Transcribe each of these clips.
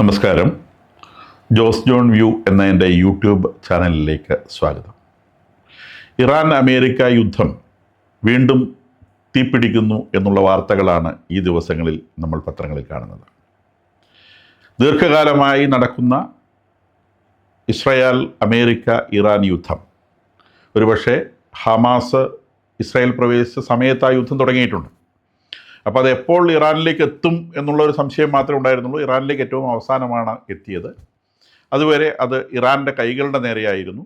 നമസ്കാരം. Jose John view എന്ന എൻ്റെ യൂട്യൂബ് ചാനലിലേക്ക് സ്വാഗതം. ഇറാൻ അമേരിക്ക യുദ്ധം വീണ്ടും തീപിടിക്കുന്നു എന്നുള്ള വാർത്തകളാണ് ഈ ദിവസങ്ങളിൽ നമ്മൾ പത്രങ്ങളിൽ കാണുന്നത്. ദീർഘകാലമായി നടക്കുന്ന ഇസ്രായേൽ അമേരിക്ക ഇറാൻ യുദ്ധം, ഒരുപക്ഷെ ഹമാസ് ഇസ്രായേൽ പ്രവേശിച്ച സമയത്ത് ആ യുദ്ധം തുടങ്ങിയിട്ടുണ്ട്. അപ്പോൾ അത് എപ്പോൾ ഇറാനിലേക്ക് എത്തും എന്നുള്ളൊരു സംശയം മാത്രമേ ഉണ്ടായിരുന്നുള്ളൂ. ഇറാനിലേക്ക് ഏറ്റവും അവസാനമാണ് എത്തിയത്. അതുവരെ അത് ഇറാൻ്റെ കൈകളുടെ നേരെയായിരുന്നു.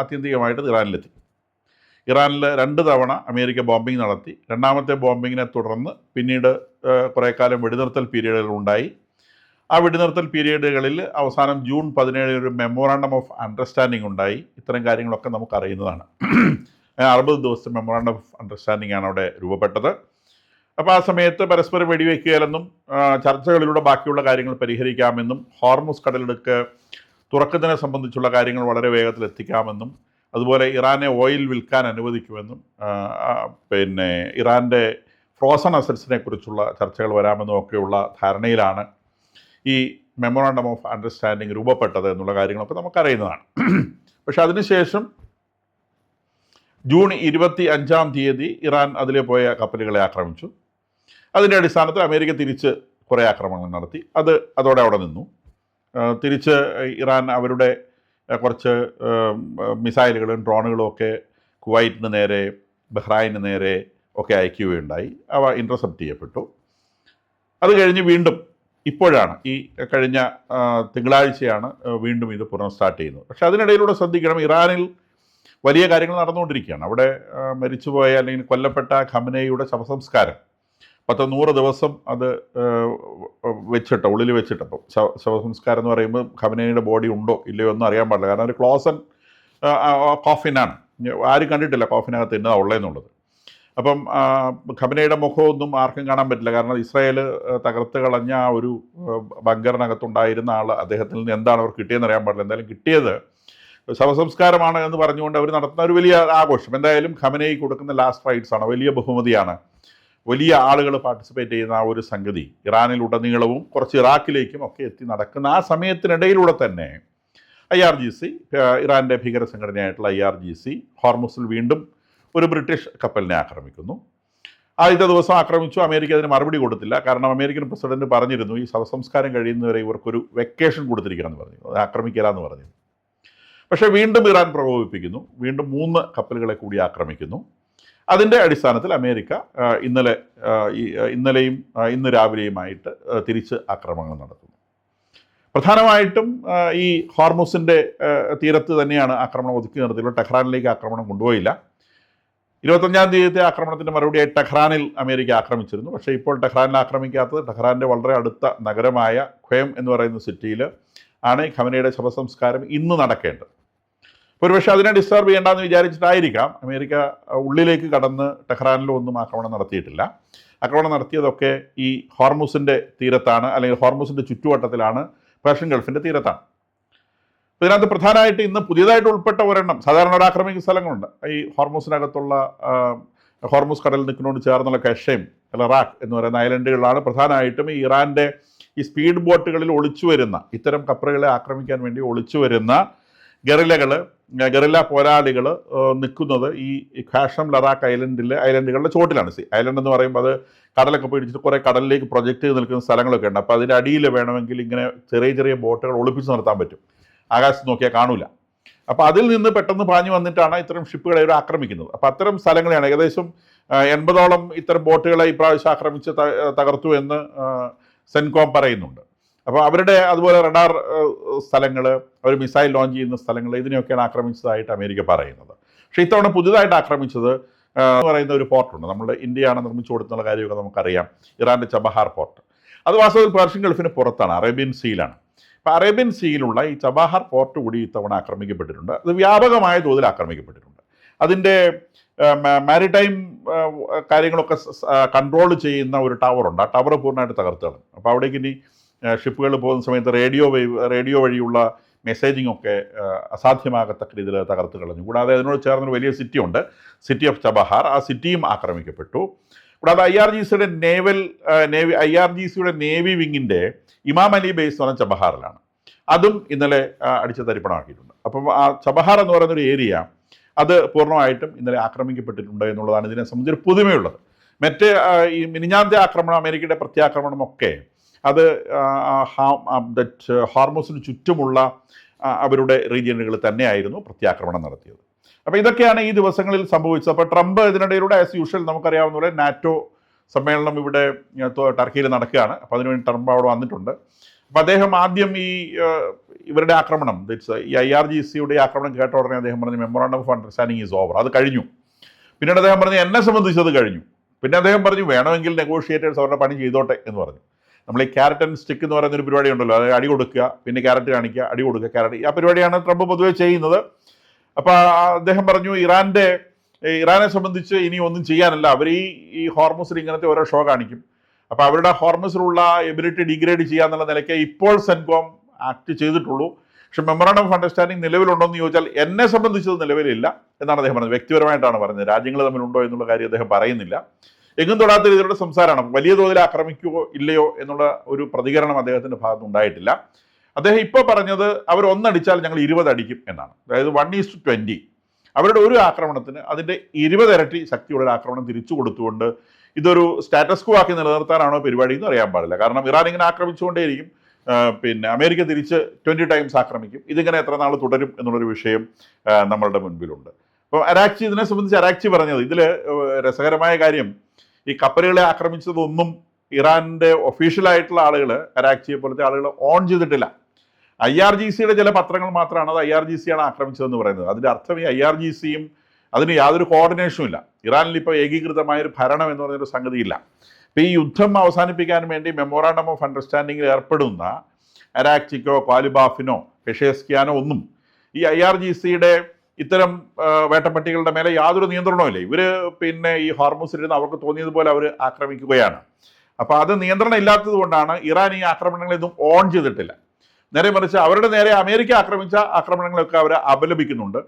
ആത്യന്തികമായിട്ട് ഇറാനിലെത്തി. ഇറാനിൽ 2 തവണ അമേരിക്ക ബോംബിംഗ് നടത്തി. രണ്ടാമത്തെ ബോംബിങ്ങിനെ തുടർന്ന് പിന്നീട് കുറേ കാലം വെടിനിർത്തൽ പീരീഡുകൾ ഉണ്ടായി. ആ വെടിനിർത്തൽ പീരീഡുകളിൽ അവസാനം ജൂൺ 17 ഒരു മെമ്മോറാണ്ടം ഓഫ് അണ്ടർസ്റ്റാൻഡിംഗ് ഉണ്ടായി. ഇത്തരം കാര്യങ്ങളൊക്കെ നമുക്കറിയുന്നതാണ്. 60 ദിവസത്തെ മെമ്മോറാണ്ടം ഓഫ് അണ്ടർസ്റ്റാൻഡിംഗ് ആണ് അവിടെ രൂപപ്പെട്ടത്. അപ്പോൾ ആ സമയത്ത് പരസ്പരം വെടിവെക്കുകയാലെന്നും ചർച്ചകളിലൂടെ ബാക്കിയുള്ള കാര്യങ്ങൾ പരിഹരിക്കാമെന്നും ഹോർമുസ് കടലിടുക്ക് തുറക്കുന്നതിനെ സംബന്ധിച്ചുള്ള കാര്യങ്ങൾ വളരെ വേഗത്തിൽ എത്തിക്കാമെന്നും അതുപോലെ ഇറാനെ ഓയിൽ വിൽക്കാൻ അനുവദിക്കുമെന്നും പിന്നെ ഇറാൻ്റെ ഫ്രോസൺ അസറ്റ്സിനെ കുറിച്ചുള്ള ചർച്ചകൾ വരാമെന്നും ഒക്കെയുള്ള ധാരണയിലാണ് ഈ മെമ്മോറാണ്ടം ഓഫ് അണ്ടർസ്റ്റാൻഡിംഗ് രൂപപ്പെട്ടത് എന്നുള്ള കാര്യങ്ങളൊക്കെ നമുക്കറിയുന്നതാണ്. പക്ഷെ അതിനുശേഷം ജൂൺ 25 ഇറാൻ അതിലെ പോയ കപ്പലുകളെ ആക്രമിച്ചു. അതിൻ്റെ അടിസ്ഥാനത്തിൽ അമേരിക്ക തിരിച്ച് കുറേ ആക്രമണങ്ങൾ നടത്തി. അതോടെ അവിടെ നിന്നു. തിരിച്ച് ഇറാൻ അവരുടെ കുറച്ച് മിസൈലുകളും ഡ്രോണുകളും ഒക്കെ കുവൈറ്റിന് നേരെ, ബഹ്റൈന് നേരെ ഒക്കെ അയക്കുകയുണ്ടായി. അവ ഇൻ്റർസെപ്റ്റ് ചെയ്യപ്പെട്ടു. അത് കഴിഞ്ഞ് വീണ്ടും ഇപ്പോഴാണ് ഈ കഴിഞ്ഞ തിങ്കളാഴ്ചയാണ് വീണ്ടും ഇത് സ്റ്റാർട്ട് ചെയ്യുന്നത്. പക്ഷേ അതിനിടയിലൂടെ ശ്രദ്ധിക്കണം, ഇറാനിൽ വലിയ കാര്യങ്ങൾ നടന്നുകൊണ്ടിരിക്കുകയാണ്. അവിടെ മരിച്ചുപോയ അല്ലെങ്കിൽ കൊല്ലപ്പെട്ട ഖമനേയുടെ ശവസംസ്കാരം 100 ദിവസം അത് ഉള്ളിൽ വെച്ചിട്ട്, അപ്പം ശവസംസ്കാരം എന്ന് പറയുമ്പോൾ ഖമനേയുടെ ബോഡി ഉണ്ടോ ഇല്ലയോ ഒന്നും അറിയാൻ പാടില്ല. കാരണം ഒരു ക്ലോസൻ കോഫിനാണ്. ആരും കണ്ടിട്ടില്ല കോഫിനകത്ത് എന്നതാണ് ഉള്ളതെന്നുള്ളത്. അപ്പം ഖമനേയുടെ മുഖമൊന്നും ആർക്കും കാണാൻ പറ്റില്ല. കാരണം ഇസ്രായേൽ തകർത്ത് കളഞ്ഞ ആ ഒരു ബങ്കറിനകത്തുണ്ടായിരുന്ന ആൾ, അദ്ദേഹത്തിൽ നിന്ന് എന്താണ് അവർ കിട്ടിയതെന്ന് അറിയാൻ പാടില്ല. എന്തായാലും കിട്ടിയത് ശവസംസ്കാരമാണ് എന്ന് പറഞ്ഞുകൊണ്ട് അവർ നടത്തുന്ന ഒരു വലിയ ആഘോഷം. എന്തായാലും ഖമനേയി കൊടുക്കുന്ന ലാസ്റ്റ് റൈറ്റ്സ് ആണ്, വലിയ ബഹുമതിയാണ്. വലിയ ആളുകൾ പാർട്ടിസിപ്പേറ്റ് ചെയ്യുന്ന ആ ഒരു സംഗതി ഇറാനിലുടനീളവും കുറച്ച് ഇറാഖിലേക്കും ഒക്കെ എത്തി നടക്കുന്ന ആ സമയത്തിനിടയിലൂടെ തന്നെ IRGC, ഇറാൻ്റെ ഭീകര സംഘടനയായിട്ടുള്ള IRGC ഹോർമുസിൽ വീണ്ടും ഒരു ബ്രിട്ടീഷ് കപ്പലിനെ ആക്രമിക്കുന്നു. ആദ്യത്തെ ദിവസം ആക്രമിച്ചു. അമേരിക്ക അതിന് മറുപടി കൊടുത്തില്ല. കാരണം അമേരിക്കൻ പ്രസിഡന്റ് പറഞ്ഞിരുന്നു, ഈ ശവസംസ്കാരം കഴിയുന്നവരെ ഇവർക്കൊരു വെക്കേഷൻ കൊടുത്തിരിക്കുകയെന്ന് പറഞ്ഞു, അത് ആക്രമിക്കില്ലാന്ന് പറഞ്ഞു. പക്ഷേ വീണ്ടും ഇറാൻ പ്രകോപിപ്പിക്കുന്നു. വീണ്ടും 3 കപ്പലുകളെ കൂടി ആക്രമിക്കുന്നു. അതിൻ്റെ അടിസ്ഥാനത്തിൽ അമേരിക്ക ഇന്നലെയും ഇന്ന് രാവിലെയുമായിട്ട് തിരിച്ച് ആക്രമണങ്ങൾ നടത്തുന്നു. പ്രധാനമായിട്ടും ഈ ഹോർമുസിൻ്റെ തീരത്ത് തന്നെയാണ് ആക്രമണം ഒതുക്കി നിർത്തിയിട്ടുള്ളത്. ടെഹ്റാനിലേക്ക് ആക്രമണം കൊണ്ടുപോയില്ല. 25 ആക്രമണത്തിൻ്റെ മറുപടിയായി ടെഹ്റാനിൽ അമേരിക്ക ആക്രമിച്ചിരുന്നു. പക്ഷേ ഇപ്പോൾ ടെഹ്റാനിൽ ആക്രമിക്കാത്തത് ടെഹ്റാൻ്റെ വളരെ അടുത്ത നഗരമായ ഖ്വേം എന്ന് പറയുന്ന സിറ്റിയിൽ ആണ് ഖമനേയുടെ ശവസംസ്കാരം ഇന്ന് നടക്കേണ്ടത്. ഒരുപക്ഷെ അതിനെ ഡിസ്റ്റർബ് ചെയ്യേണ്ടെന്ന് വിചാരിച്ചിട്ടായിരിക്കാം അമേരിക്ക ഉള്ളിലേക്ക് കടന്ന് ടെഹ്റാനിലോ ഒന്നും ആക്രമണം നടത്തിയിട്ടില്ല. ആക്രമണം നടത്തിയതൊക്കെ ഈ ഹോർമുസിൻ്റെ തീരത്താണ്, അല്ലെങ്കിൽ ഹോർമുസിൻ്റെ ചുറ്റുവട്ടത്തിലാണ്, പേർഷ്യൻ ഗൾഫിൻ്റെ തീരത്താണ്. ഇതിനകത്ത് പ്രധാനമായിട്ട് ഇന്ന് പുതിയതായിട്ട് ഉൾപ്പെട്ട ഒരെണ്ണം, സാധാരണ ഒരു ആക്രമിക്കുന്ന സ്ഥലങ്ങളുണ്ട് ഈ ഹോർമുസിനകത്തുള്ള, ഹോർമുസ് കടലിൽ നിൽക്കുന്നതുകൊണ്ട് ചേർന്നുള്ള കഷേം, ലറാഖ് എന്ന് പറയുന്ന ഐലൻഡുകളാണ് പ്രധാനമായിട്ടും ഈ ഇറാൻ്റെ ഈ സ്പീഡ് ബോട്ടുകളിൽ ഒളിച്ചു വരുന്ന, ഇത്തരം കപ്പലുകളെ ആക്രമിക്കാൻ വേണ്ടി ഒളിച്ചു വരുന്ന ഗറില്ല പോരാളികൾ നിൽക്കുന്നത് ഈ ഖാഷം ലറാഖ് ഐലൻഡുകളുടെ ചോട്ടിലാണ്. ഐലൻഡ് എന്ന് പറയുമ്പോൾ അത് കടലൊക്കെ പിടിച്ചിട്ട് കുറേ കടലിലേക്ക് പ്രൊജക്റ്റ് ചെയ്ത് നിൽക്കുന്ന സ്ഥലങ്ങളൊക്കെ ഉണ്ട്. അപ്പോൾ അതിൻ്റെ അടിയിൽ വേണമെങ്കിൽ ഇങ്ങനെ ചെറിയ ചെറിയ ബോട്ടുകൾ ഒളിപ്പിച്ച് നിർത്താൻ പറ്റും. ആകാശത്ത് നോക്കിയാൽ കാണൂല. അപ്പോൾ അതിൽ നിന്ന് പെട്ടെന്ന് പാഞ്ഞു വന്നിട്ടാണ് ഇത്തരം ഷിപ്പുകളെ ഇവർ ആക്രമിക്കുന്നത്. അപ്പോൾ അത്തരം സ്ഥലങ്ങളെയാണ് ഏകദേശം 80ഓളം ഇത്തരം ബോട്ടുകളെ ഇപ്രാവശ്യം ആക്രമിച്ച് തകർത്തു എന്ന് സെൻകോം പറയുന്നുണ്ട്. അപ്പോൾ അവരുടെ അതുപോലെ റഡാർ സ്ഥലങ്ങൾ, അവർ മിസൈൽ ലോഞ്ച് ചെയ്യുന്ന സ്ഥലങ്ങൾ, ഇതിനെയൊക്കെയാണ് ആക്രമിച്ചതായിട്ട് അമേരിക്ക പറയുന്നത്. പക്ഷേ ഇത്തവണ പുതുതായിട്ട് ആക്രമിച്ചത് എന്ന് പറയുന്ന ഒരു പോർട്ടുണ്ട്. നമ്മുടെ ഇന്ത്യയാണ് നിർമ്മിച്ചു കൊടുത്തുള്ള കാര്യമൊക്കെ നമുക്കറിയാം. ഇറാൻ്റെ ചബഹാർ പോർട്ട്, അത് വാസ്തവത്തിൽ പേർഷ്യൻ ഗൾഫിന് പുറത്താണ്, അറേബ്യൻ സീയിലാണ്. അപ്പോൾ അറേബ്യൻ സീയിലുള്ള ഈ ചബഹാർ പോർട്ട് കൂടി ഇത്തവണ ആക്രമിക്കപ്പെട്ടിട്ടുണ്ട്. അത് വ്യാപകമായ തോതിൽ ആക്രമിക്കപ്പെട്ടിട്ടുണ്ട്. അതിൻ്റെ മാരിടൈം കാര്യങ്ങളൊക്കെ കൺട്രോൾ ചെയ്യുന്ന ഒരു ടവറുണ്ട്. ആ ടവർ പൂർണ്ണമായിട്ട് തകർത്ത് കളഞ്ഞു. അപ്പോൾ അവിടേക്ക് ഇനി ഷിപ്പുകൾ പോകുന്ന സമയത്ത് റേഡിയോ വഴിയുള്ള മെസ്സേജിങ് ഒക്കെ അസാധ്യമാകത്തക്ക രീതിയിൽ തകർത്ത് കളഞ്ഞു. കൂടാതെ അതിനോട് ചേർന്നൊരു വലിയ സിറ്റി ഉണ്ട്, സിറ്റി ഓഫ് ചബഹാർ. ആ സിറ്റിയും ആക്രമിക്കപ്പെട്ടു. കൂടാതെ IRGCയുടെ നേവി വിങ്ങിൻ്റെ ഇമാം അലി ബേസ് എന്ന് പറഞ്ഞ ചബഹാറിലാണ്. അതും ഇന്നലെ അടിച്ച് തരിപ്പണമാക്കിയിട്ടുണ്ട്. അപ്പം ആ ചബഹാർ എന്ന് പറയുന്നൊരു ഏരിയ അത് പൂർണ്ണമായിട്ടും ഇന്നലെ ആക്രമിക്കപ്പെട്ടിട്ടുണ്ട് എന്നുള്ളതാണ് ഇതിനെ സംബന്ധിച്ചൊരു പുതുമയുള്ളത്. മറ്റ് ഈ മിനിഞ്ഞാന്തെ ആക്രമണം, അമേരിക്കയുടെ പ്രത്യാക്രമണം ഒക്കെ അത് ഹോർമൂസിന് ചുറ്റുമുള്ള അവരുടെ റീജിയനുകൾ തന്നെയായിരുന്നു പ്രത്യാക്രമണം നടത്തിയത്. അപ്പോൾ ഇതൊക്കെയാണ് ഈ ദിവസങ്ങളിൽ സംഭവിച്ചത്. അപ്പോൾ ട്രംപ് ഇതിനിടയിലൂടെ ആസ് യൂഷ്വൽ നമുക്കറിയാവുന്ന പോലെ നാറ്റോ സമ്മേളനം ഇവിടെ ടർക്കിയിൽ നടക്കുകയാണ്. അപ്പോൾ അതിനുവേണ്ടി ട്രംപ് അവിടെ വന്നിട്ടുണ്ട്. അപ്പോൾ അദ്ദേഹം ആദ്യം ഇവരുടെ ആക്രമണം, ഈ IRGCയുടെ ആക്രമണം കേട്ട ഉടനെ അദ്ദേഹം പറഞ്ഞു memorandum of understanding is over, അത് കഴിഞ്ഞു. പിന്നീട് അദ്ദേഹം പറഞ്ഞു എന്നെ സംബന്ധിച്ചത് കഴിഞ്ഞു. പിന്നെ അദ്ദേഹം പറഞ്ഞു വേണമെങ്കിൽ നെഗോഷിയേറ്റേഴ്സ് അവരുടെ പണി ചെയ്തോട്ടെ എന്ന് പറഞ്ഞു. നമ്മൾ ഈ ക്യാരറ്റ് ആൻഡ് സ്റ്റിക്ക് എന്ന് പറയുന്നൊരു പരിപാടി ഉണ്ടല്ലോ, അത് അടി കൊടുക്കുക, പിന്നെ ക്യാരറ്റ് കാണിക്കുക, അടി കൊടുക്കുക, ക്യാരറ്റ്, ആ പരിപാടിയാണ് ട്രംപ് പൊതുവെ ചെയ്യുന്നത്. അപ്പോൾ അദ്ദേഹം പറഞ്ഞു ഇറാനെ സംബന്ധിച്ച് ഇനി ഒന്നും ചെയ്യാനല്ല, അവർ ഈ ഹോർമസിൽ ഇങ്ങനത്തെ ഓരോ ഷോ കാണിക്കും. അപ്പോൾ അവരുടെ ഹോർമസിലുള്ള എബിലിറ്റി ഡിഗ്രേഡ് ചെയ്യാന്നുള്ള നിലയ്ക്ക് ഇപ്പോൾ സെൻകോം ആക്ട് ചെയ്തിട്ടുള്ളൂ. പക്ഷെ മെമ്മോറാണ്ടം ഓഫ് അണ്ടർസ്റ്റാൻഡിങ് നിലവിലുണ്ടോ എന്ന് ചോദിച്ചാൽ എന്നെ സംബന്ധിച്ചത് നിലവിലില്ല എന്നാണ് അദ്ദേഹം പറഞ്ഞത്. വ്യക്തിപരമായിട്ടാണ് പറഞ്ഞത്, രാജ്യങ്ങൾ തമ്മിലുണ്ടോ എന്നുള്ള കാര്യം അദ്ദേഹം പറയുന്നില്ല. എങ്ങും തൊടാത്ത രീതിയിലുള്ള സംസാരമാണ്. വലിയ തോതിൽ ആക്രമിക്കുകയോ ഇല്ലയോ എന്നുള്ള ഒരു പ്രതികരണം അദ്ദേഹത്തിൻ്റെ ഭാഗത്ത് ഉണ്ടായിട്ടില്ല. അദ്ദേഹം ഇപ്പോൾ പറഞ്ഞത് അവർ ഒന്നടിച്ചാൽ ഞങ്ങൾ 20 അടിക്കും എന്നാണ്. അതായത് 1:20. അവരുടെ ഒരു ആക്രമണത്തിന് അതിൻ്റെ 20 ഇരട്ടി ശക്തിയുള്ള ഒരു ആക്രമണം തിരിച്ചു കൊടുത്തുകൊണ്ട് ഇതൊരു സ്റ്റാറ്റസ് ക്വോ ആക്കി നിലനിർത്താനാണോ പരിപാടി എന്ന് അറിയാൻ പാടില്ല. കാരണം ഇറാൻ ഇങ്ങനെ ആക്രമിച്ചുകൊണ്ടേയിരിക്കും, പിന്നെ അമേരിക്ക തിരിച്ച് 20 ടൈംസ് ആക്രമിക്കും. ഇതിങ്ങനെ എത്ര നാൾ തുടരും എന്നുള്ളൊരു വിഷയം നമ്മളുടെ മുൻപിലുണ്ട്. അപ്പോൾ അരാക്ചി ഇതിനെ സംബന്ധിച്ച് അരാക്ചി പറഞ്ഞത്, ഇതിൽ രസകരമായ കാര്യം, ഈ കപ്പലുകളെ ആക്രമിച്ചതൊന്നും ഇറാൻ്റെ ഒഫീഷ്യലായിട്ടുള്ള ആളുകൾ, അരാക്ചിയെ പോലത്തെ ആളുകൾ ഓൺ ചെയ്തിട്ടില്ല. IRGCയുടെ ചില പത്രങ്ങൾ മാത്രമാണ് അത് IRGCയാണ് ആക്രമിച്ചതെന്ന് പറയുന്നത്. അതിൻ്റെ അർത്ഥം ഈ IRGCയും അതിന് യാതൊരു കോർഡിനേഷനും ഇല്ല. ഇറാനിൽ ഇപ്പോൾ ഏകീകൃതമായൊരു ഭരണം എന്ന് പറയുന്നൊരു സംഗതിയില്ല. അപ്പോൾ ഈ യുദ്ധം അവസാനിപ്പിക്കാൻ വേണ്ടി മെമ്മോറാണ്ടം ഓഫ് അണ്ടർസ്റ്റാൻഡിങ്ങിൽ ഏർപ്പെടുന്ന അരാക്ചിക്കോ ക്വാലിബാഫിനോ പെഷേസ്കിയാനോ ഒന്നും ഈ IRGCയുടെ ഇത്തരം വേട്ടപ്പട്ടികളുടെ മേലെ യാതൊരു നിയന്ത്രണവും ഇല്ല. ഇവർ പിന്നെ ഈ ഹോർമൂസിലിരുന്ന് അവർക്ക് തോന്നിയതുപോലെ അവർ ആക്രമിക്കുകയാണ്. അപ്പോൾ അത് നിയന്ത്രണം ഇല്ലാത്തത് കൊണ്ടാണ് ഇറാൻ ഈ ആക്രമണങ്ങളൊന്നും ഓൺ ചെയ്തിട്ടില്ല. നേരെ മറിച്ച് അവരുടെ നേരെ അമേരിക്ക ആക്രമിച്ച ആക്രമണങ്ങളൊക്കെ അവർ അപലപിക്കുന്നുണ്ട്.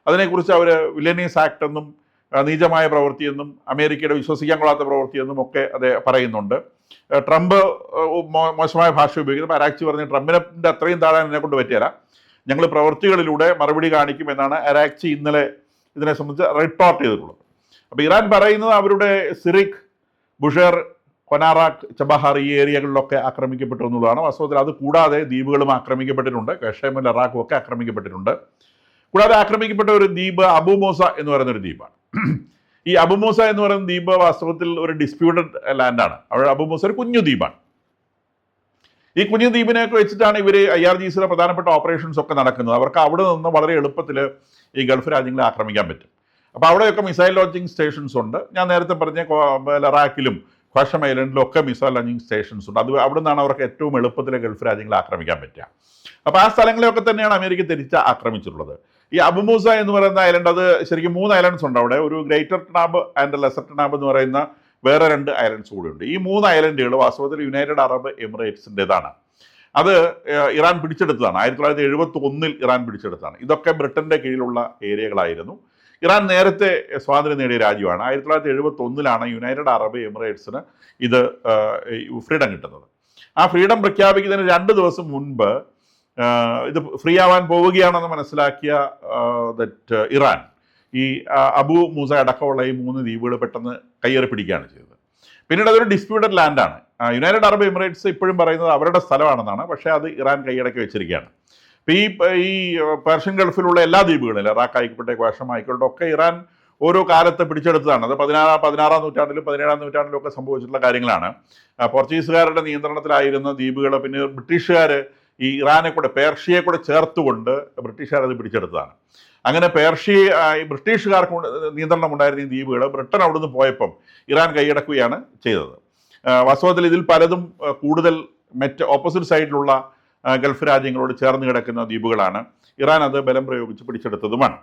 അതിനെക്കുറിച്ച് അവർ വില്ലനീസ് ആക്ട് എന്നും നീചമായ പ്രവൃത്തിയെന്നും അമേരിക്കയുടെ വിശ്വസിക്കാൻ കൊള്ളാത്ത പ്രവൃത്തിയെന്നും ഒക്കെ അത് പറയുന്നുണ്ട്. ട്രംപ് മോശമായ ഭാഷ ഉപയോഗിക്കുന്നു. അരാക്ചി പറഞ്ഞ് ട്രംപിൻ്റെ അത്രയും താഴാൻ എന്നെ കൊണ്ട് പറ്റിയല്ല, ഞങ്ങൾ പ്രവൃത്തികളിലൂടെ മറുപടി കാണിക്കുമെന്നാണ് അരാക്ചി ഇന്നലെ ഇതിനെ സംബന്ധിച്ച് റിപ്പോർട്ട് ചെയ്തിട്ടുള്ളത്. അപ്പോൾ ഇറാൻ പറയുന്നത് അവരുടെ സിറിക്, ബുഷേർ, കൊനാറാക്ക്, ചബഹാർ ഈ ഏരിയകളിലൊക്കെ ആക്രമിക്കപ്പെട്ടു എന്നുള്ളതാണ്. വാസ്തവത്തിൽ അത് കൂടാതെ ദ്വീപുകളും ആക്രമിക്കപ്പെട്ടിട്ടുണ്ട്. കഷേമും ലറാഖും ഒക്കെ ആക്രമിക്കപ്പെട്ടിട്ടുണ്ട്. കൂടാതെ ആക്രമിക്കപ്പെട്ട ഒരു ദ്വീപ് അബു മൂസ എന്ന് പറയുന്നൊരു ദ്വീപാണ്. ഈ അബു മൂസ എന്ന് പറയുന്ന ദ്വീപ് വാസ്തവത്തിൽ ഒരു ഡിസ്പ്യൂട്ടഡ് ലാൻഡാണ്. അവിടെ അബു മൂസ ഒരു കുഞ്ഞു ദ്വീപാണ്. ഈ കുഞ്ഞു ദ്വീപിനെയൊക്കെ വെച്ചിട്ടാണ് ഇവർ IRGCയുടെ പ്രധാനപ്പെട്ട ഓപ്പറേഷൻസ് ഒക്കെ നടക്കുന്നത്. അവർക്ക് അവിടെ നിന്ന് വളരെ എളുപ്പത്തിൽ ഈ ഗൾഫ് രാജ്യങ്ങളെ ആക്രമിക്കാൻ പറ്റും. അപ്പോൾ അവിടെയൊക്കെ മിസൈൽ ലോഞ്ചിങ് സ്റ്റേഷൻസ് ഉണ്ട്. ഞാൻ നേരത്തെ പറഞ്ഞ ലറാക്കിലും ഖ്വാഷം ഐലൻഡിലും ഒക്കെ മിസൈൽ ലോഞ്ചിങ് സ്റ്റേഷൻസ് ഉണ്ട്. അത് അവിടെ നിന്നാണ് അവർക്ക് ഏറ്റവും എളുപ്പത്തിൽ ഗൾഫ് രാജ്യങ്ങളെ ആക്രമിക്കാൻ പറ്റുക. അപ്പോൾ ആ സ്ഥലങ്ങളെയൊക്കെ തന്നെയാണ് അമേരിക്ക തിരിച്ച് ആക്രമിച്ചിട്ടുള്ളത്. ഈ അബുമൂസ എന്ന് പറയുന്ന ഐലൻഡ്, അത് ശരിക്കും 3 ഐലൻഡ്സ് ഉണ്ട് അവിടെ. ഒരു ഗ്രേറ്റർ ടനാബ് ആൻഡ് ലെസർ ടനാബ് എന്ന് പറയുന്ന വേറെ 2 ഐലൻഡ്സ് കൂടിയുണ്ട്. ഈ 3 ഐലൻഡുകൾ വാസ്തവത്തിൽ യുണൈറ്റഡ് അറബ് എമിറേറ്റ്സിൻ്റെതാണ്. അത് ഇറാൻ പിടിച്ചെടുത്തതാണ്. 1971 ഇറാൻ പിടിച്ചെടുത്തതാണ്. ഇതൊക്കെ ബ്രിട്ടൻ്റെ കീഴിലുള്ള ഏരിയകളായിരുന്നു. ഇറാൻ നേരത്തെ സ്വാതന്ത്ര്യം നേടിയ രാജ്യമാണ്. 1971 യുണൈറ്റഡ് അറബ് എമിറേറ്റ്സിന് ഇത് ഫ്രീഡം കിട്ടുന്നത്. ആ ഫ്രീഡം പ്രഖ്യാപിക്കുന്നതിന് 2 ദിവസം മുൻപ് ഇത് ഫ്രീ ആവാൻ പോവുകയാണെന്ന് മനസ്സിലാക്കിയ ഇറാൻ ഈ അബു മൂസ അടക്കമുള്ള ഈ 3 ദ്വീപുകൾ പെട്ടെന്ന് കയ്യേറി പിടിക്കുകയാണ് ചെയ്തത്. പിന്നീട് അതൊരു ഡിസ്പ്യൂട്ടഡ് ലാൻഡാണ്. യുണൈറ്റഡ് അറബ് എമിറേറ്റ്സ് ഇപ്പോഴും പറയുന്നത് അവരുടെ സ്ഥലമാണെന്നാണ്. പക്ഷേ അത് ഇറാൻ കൈയടക്കി വെച്ചിരിക്കുകയാണ്. അപ്പോൾ ഈ പേർഷ്യൻ ഗൾഫിലുള്ള എല്ലാ ദ്വീപുകളും, ഇറാഖ് ആയിക്കോട്ടെ, ഖ്വാഷം ആയിക്കോട്ടെ, ഒക്കെ ഇറാൻ ഓരോ കാലത്ത് പിടിച്ചെടുത്തതാണ്. അത് 16-ാം നൂറ്റാണ്ടിലും 17-ാം നൂറ്റാണ്ടിലും ഒക്കെ സംഭവിച്ചിട്ടുള്ള കാര്യങ്ങളാണ്. പോർച്ചുഗീസുകാരുടെ നിയന്ത്രണത്തിലായിരുന്ന ദ്വീപുകൾ പിന്നെ ബ്രിട്ടീഷുകാർ ഈ ഇറാനെ കൂടെ, പേർഷ്യയെ കൂടെ ചേർത്തുകൊണ്ട് ബ്രിട്ടീഷുകാർ അത് പിടിച്ചെടുത്തതാണ്. അങ്ങനെ ഈ ബ്രിട്ടീഷുകാർക്ക് നിയന്ത്രണം ഉണ്ടായിരുന്ന ഈ ദ്വീപുകൾ ബ്രിട്ടൻ അവിടുന്ന് പോയപ്പം ഇറാൻ കൈയടക്കുകയാണ് ചെയ്തത്. വാസ്തവത്തിൽ ഇതിൽ പലതും കൂടുതൽ ഓപ്പോസിറ്റ് സൈഡിലുള്ള ഗൾഫ് രാജ്യങ്ങളോട് ചേർന്ന് കിടക്കുന്ന ദ്വീപുകളാണ്. ഇറാൻ അത് ബലം പ്രയോഗിച്ച് പിടിച്ചെടുത്തതുമാണ്.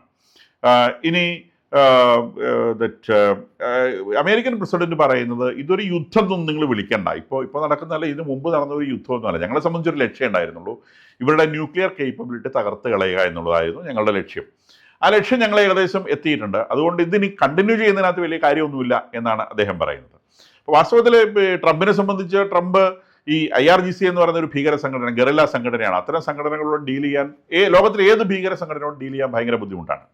ഇനി അമേരിക്കൻ പ്രസിഡന്റ് പറയുന്നത് ഇതൊരു യുദ്ധമൊന്നും നിങ്ങൾ വിളിക്കണ്ട, ഇപ്പോൾ നടക്കുന്നതല്ല, ഇതിന് മുമ്പ് നടന്ന ഒരു യുദ്ധമൊന്നുമല്ല. ഞങ്ങളെ സംബന്ധിച്ചൊരു ലക്ഷ്യം ഉണ്ടായിരുന്നുള്ളൂ, ഇവരുടെ ന്യൂക്ലിയർ കേപ്പബിലിറ്റി തകർത്ത് കളയുക എന്നുള്ളതായിരുന്നു ഞങ്ങളുടെ ലക്ഷ്യം. ആ ലക്ഷ്യം ഞങ്ങൾ ഏകദേശം എത്തിയിട്ടുണ്ട്. അതുകൊണ്ട് ഇതിനി കണ്ടിന്യൂ ചെയ്യുന്നതിനകത്ത് വലിയ കാര്യമൊന്നുമില്ല എന്നാണ് അദ്ദേഹം പറയുന്നത്. വാസ്തവത്തിൽ ട്രംപിനെ സംബന്ധിച്ച് ട്രംപ് ഈ IRGC എന്ന് പറയുന്ന ഒരു ഭീകര സംഘടന, ഗറില്ല സംഘടനയാണ്. അത്തരം സംഘടനകളോട് ഡീൽ ചെയ്യാൻ ലോകത്തിലെ ഏത് ഭീകര സംഘടനയോട് ഡീൽ ചെയ്യാൻ ഭയങ്കര ബുദ്ധിമുട്ടാണ്.